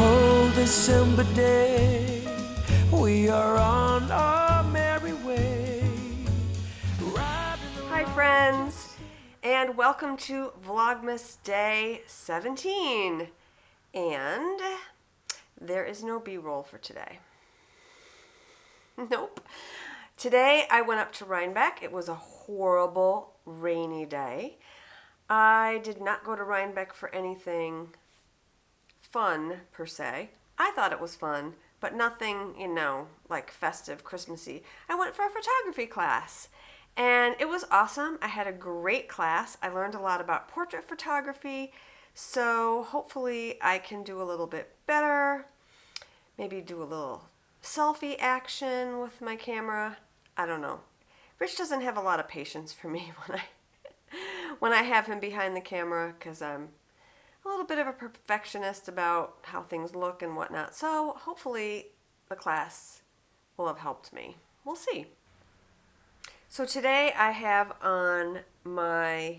cold December day, we are on our merry way. Hi friends, and welcome to Vlogmas Day 17. And there is no B-roll for today. Nope. Today I went up to Rhinebeck. It was a horrible rainy day. I did not go to Rhinebeck for anything fun per se. I thought it was fun, but nothing, like festive, Christmassy. I went for a photography class. And it was awesome. I had a great class. I learned a lot about portrait photography. So hopefully I can do a little bit better. Maybe do a little selfie action with my camera. I don't know. Rich doesn't have a lot of patience for me when I have him behind the camera, because I'm a little bit of a perfectionist about how things look and whatnot. So hopefully the class will have helped me. We'll see. So today I have on my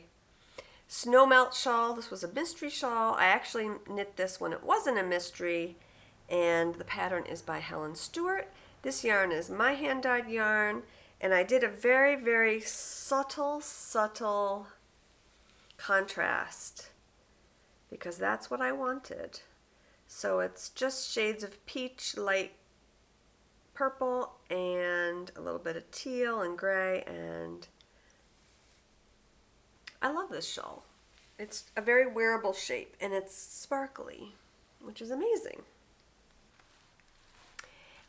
snow melt shawl. This was a mystery shawl. I actually knit this when it wasn't a mystery, and the pattern is by Helen Stewart. This yarn is my hand-dyed yarn, and I did a very, very subtle contrast because that's what I wanted. So it's just shades of peach, light purple, and a little bit of teal and gray, and I love this shawl. It's a very wearable shape, and it's sparkly, which is amazing.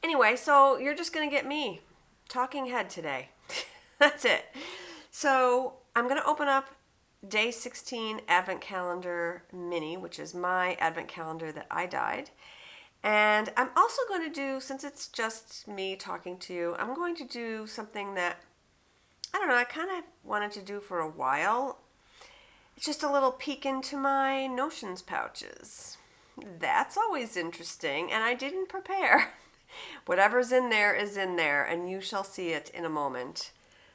Anyway, so you're just going to get me, talking head today. That's it. So I'm going to open up Day 16 Advent Calendar Mini, which is my Advent calendar that I dyed. And I'm also going to do, since it's just me talking to you, I'm going to do something that, I don't know, I kind of wanted to do for a while. It's just a little peek into my notions pouches. That's always interesting, and I didn't prepare. Whatever's in there is in there, and you shall see it in a moment.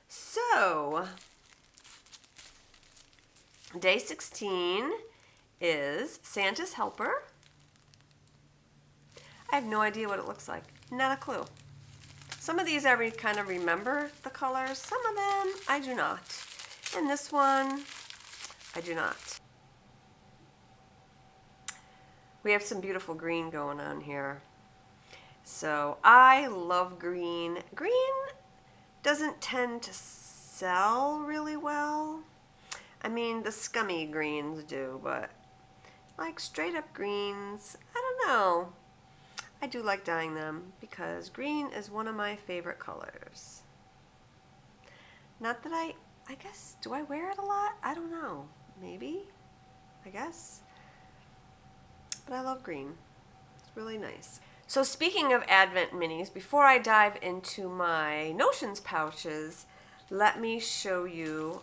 So, Day 16 is Santa's Helper. I have no idea what it looks like. Not a clue. Some of these I kind of remember the colors. Some of them I do not. And this one, I do not. We have some beautiful green going on here. So I love green. Green doesn't tend to sell really well. I mean, the scummy greens do, but like straight up greens, I don't know. I do like dyeing them because green is one of my favorite colors. Not that I guess, do I wear it a lot? I don't know. Maybe, I guess. But I love green. It's really nice. So speaking of Advent minis, before I dive into my notions pouches, let me show you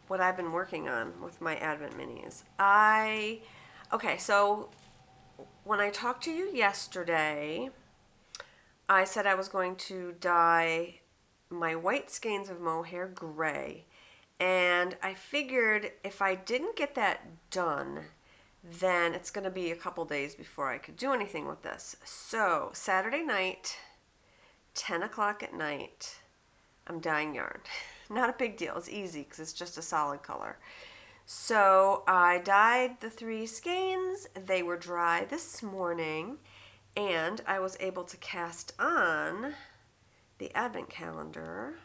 what I've been working on with my Advent minis. Okay, so when I talked to you yesterday, I said I was going to dye my white skeins of mohair gray. And I figured if I didn't get that done, then it's going to be a couple days before I could do anything with this. So Saturday night, 10 o'clock at night, I'm dyeing yarn. Not a big deal. It's easy because it's just a solid color. So I dyed the 3 skeins. They were dry this morning, and I was able to cast on the Advent calendar.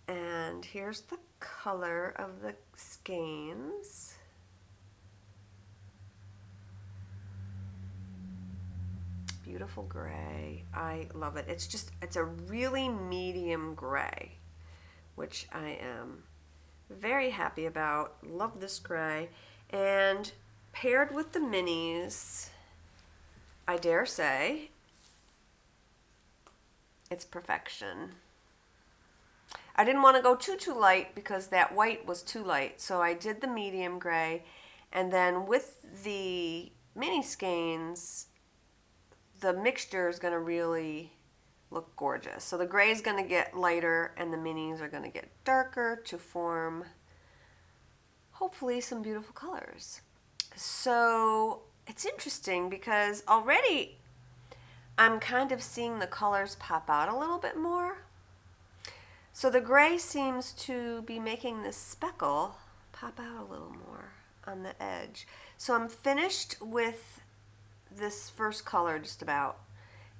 And here's the color of the skeins. Beautiful gray. I love it. It's a really medium gray, which I am very happy about. Love this gray. And paired with the minis, I dare say, it's perfection. I didn't want to go too light because that white was too light, so I did the medium gray, and then with the mini skeins, the mixture is going to really look gorgeous. So the gray is going to get lighter and the minis are going to get darker to form hopefully some beautiful colors. So it's interesting because already I'm kind of seeing the colors pop out a little bit more. So the gray seems to be making this speckle pop out a little more on the edge. So I'm finished with this first color just about,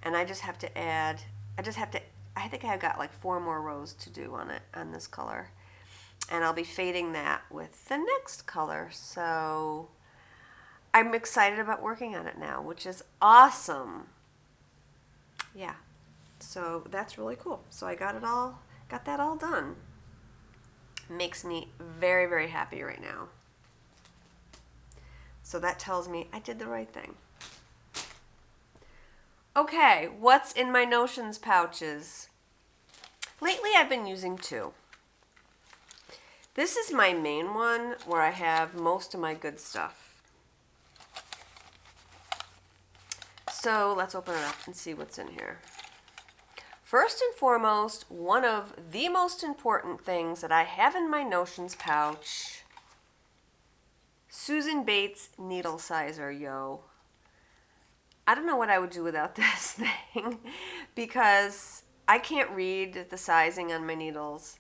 and I just have to add, I think I've got like 4 more rows to do on it, on this color. And I'll be fading that with the next color. So I'm excited about working on it now, which is awesome. Yeah, so that's really cool. So I got that all done. Makes me very, very happy right now. So that tells me I did the right thing. Okay, what's in my notions pouches? Lately I've been using 2. This is my main one where I have most of my good stuff. So let's open it up and see what's in here. First and foremost, one of the most important things that I have in my notions pouch, Susan Bates needle sizer, yo. I don't know what I would do without this thing because I can't read the sizing on my needles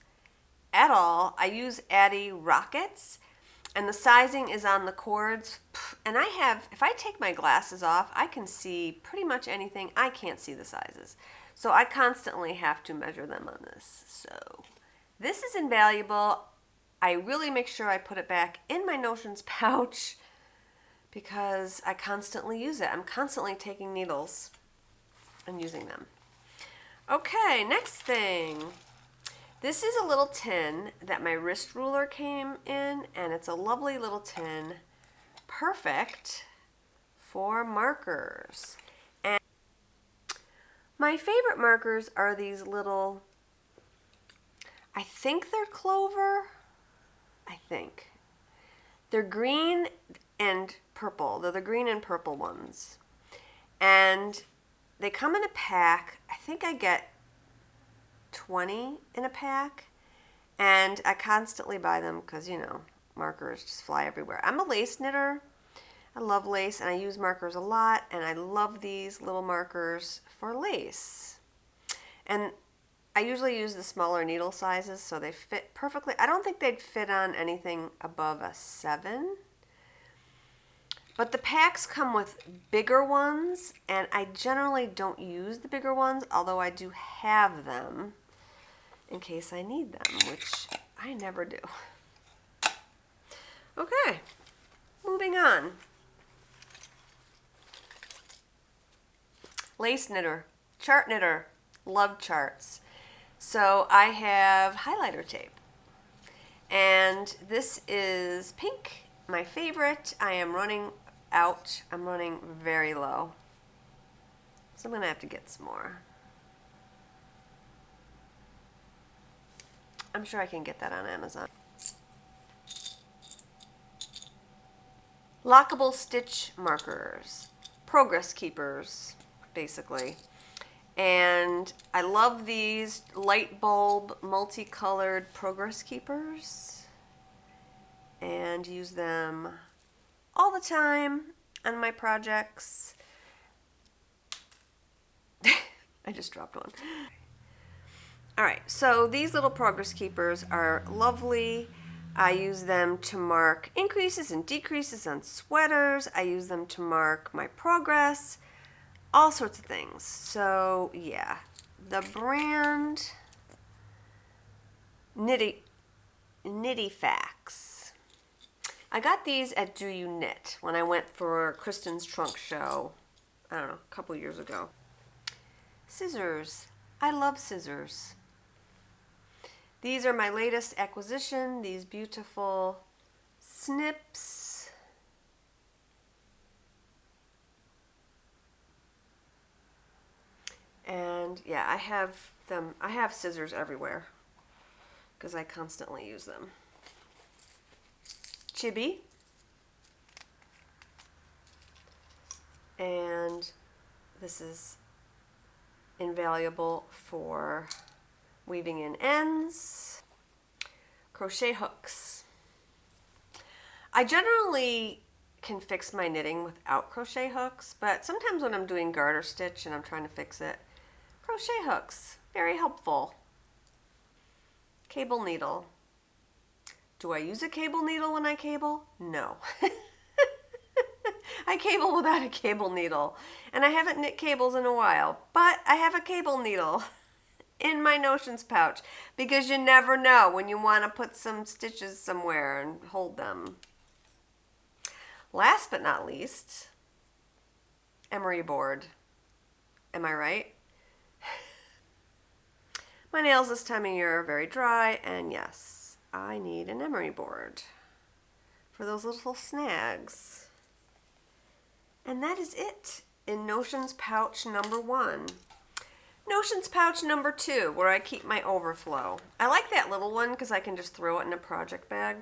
at all. I use Addy Rockets, and the sizing is on the cords. And if I take my glasses off, I can see pretty much anything. I can't see the sizes. So I constantly have to measure them on this. So this is invaluable. I really make sure I put it back in my notions pouch because I constantly use it. I'm constantly taking needles and using them. Okay, next thing. This is a little tin that my wrist ruler came in, and it's a lovely little tin, perfect for markers. And my favorite markers are these little, I think they're clover, I think. They're green and purple. They're the green and purple ones. And they come in a pack. I think I get 20 in a pack, and I constantly buy them because, you know, markers just fly everywhere. I'm a lace knitter. I love lace, and I use markers a lot, and I love these little markers for lace. And I usually use the smaller needle sizes, so they fit perfectly. I don't think they'd fit on anything above a 7. But the packs come with bigger ones, and I generally don't use the bigger ones, although I do have them in case I need them, which I never do. Okay, moving on. Lace knitter, chart knitter, love charts. So I have highlighter tape, and this is pink, my favorite. I am running out. I'm running very low, so I'm gonna have to get some more. I'm sure I can get that on Amazon. Lockable stitch markers, progress keepers, basically. And I love these light bulb multicolored progress keepers and use them all the time on my projects. I just dropped one. All right, so these little progress keepers are lovely. I use them to mark increases and decreases on sweaters. I use them to mark my progress, all sorts of things. So yeah, the brand Knitty-Facts. I got these at Do You Knit when I went for Kristen's trunk show, I don't know, a couple years ago. Scissors. I love scissors. These are my latest acquisition, these beautiful snips. And yeah, I have scissors everywhere because I constantly use them. Chibi. And this is invaluable for weaving in ends. Crochet hooks. I generally can fix my knitting without crochet hooks, but sometimes when I'm doing garter stitch and I'm trying to fix it, crochet hooks, very helpful. Cable needle. Do I use a cable needle when I cable? No. I cable without a cable needle, and I haven't knit cables in a while, but I have a cable needle in my notions pouch because you never know when you want to put some stitches somewhere and hold them. Last but not least, emery board. Am I right? My nails this time of year are very dry, and yes, I need an emery board for those little snags. And that is it in Notions pouch number 1. Notions pouch number 2, where I keep my overflow. I like that little one because I can just throw it in a project bag.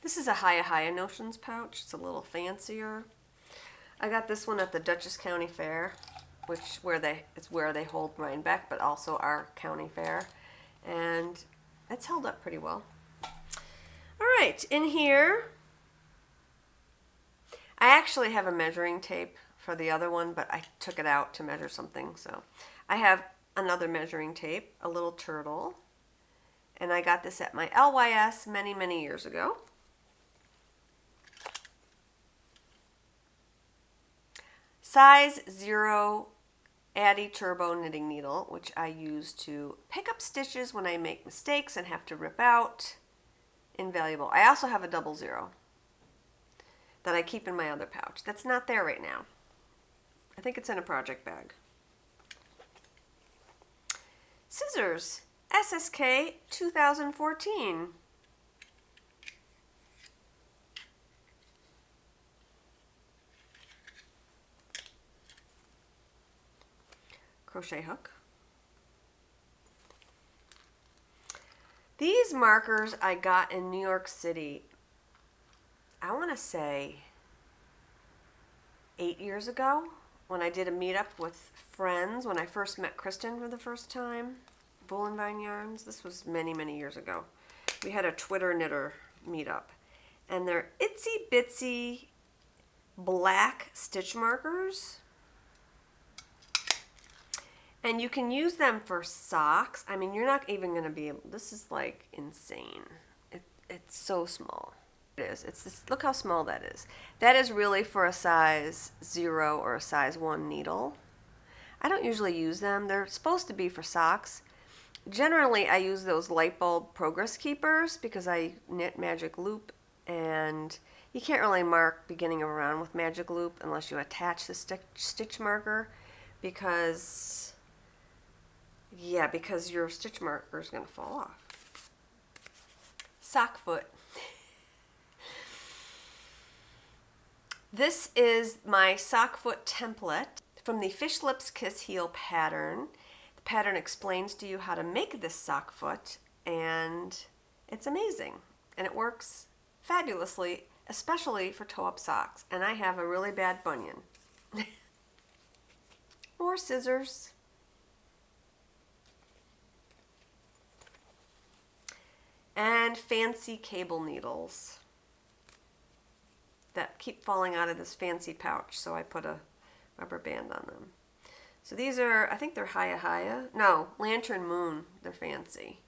This is a Hiya Notions pouch. It's a little fancier. I got this one at the Dutchess County Fair, it's where they hold Rhinebeck, but also our county fair. And it's held up pretty well. All right, in here, I actually have a measuring tape for the other one, but I took it out to measure something. So I have another measuring tape, a little turtle, and I got this at my LYS many, many years ago. Size 0 Addi Turbo knitting needle, which I use to pick up stitches when I make mistakes and have to rip out. Invaluable. I also have a 00 that I keep in my other pouch. That's not there right now. I think it's in a project bag. Scissors, SSK 2014. Crochet hook. These markers I got in New York City, I want to say 8 years ago, when I did a meetup with friends, when I first met Kristen for the first time, Bull and Vine Yarns. This was many, many years ago. We had a Twitter knitter meetup, and they're itsy bitsy black stitch markers. And you can use them for socks. I mean, you're not even going to be able, this is like insane. It's so small. It is. It's this, look how small that is. That is really for a size 0 or a size 1 needle. I don't usually use them. They're supposed to be for socks. Generally, I use those light bulb progress keepers because I knit magic loop, and you can't really mark beginning of a round with magic loop unless you attach the stitch marker because your stitch marker is going to fall off. Sock foot. This is my sock foot template from the Fish Lips Kiss Heel pattern. The pattern explains to you how to make this sock foot, and it's amazing. And it works fabulously, especially for toe-up socks. And I have a really bad bunion. More scissors. And fancy cable needles that keep falling out of this fancy pouch, so I put a rubber band on them. So these are, I think they're Hiya. No, Lantern Moon. They're fancy.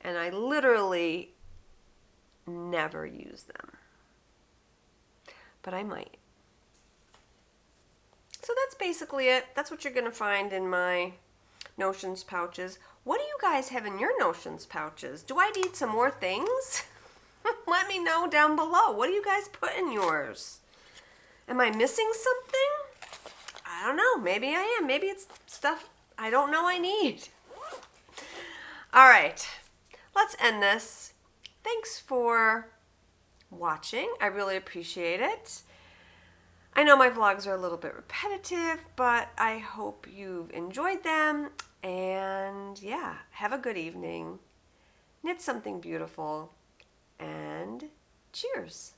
And I literally never use them. But I might. So that's basically it. That's what you're going to find in my Notions pouches. What do you guys have in your Notions pouches? Do I need some more things? Let me know down below. What do you guys put in yours? Am I missing something? I don't know. Maybe I am. Maybe it's stuff I don't know I need. All right. Let's end this. Thanks for watching. I really appreciate it. I know my vlogs are a little bit repetitive, but I hope you've enjoyed them. And yeah, have a good evening. Knit something beautiful. And cheers.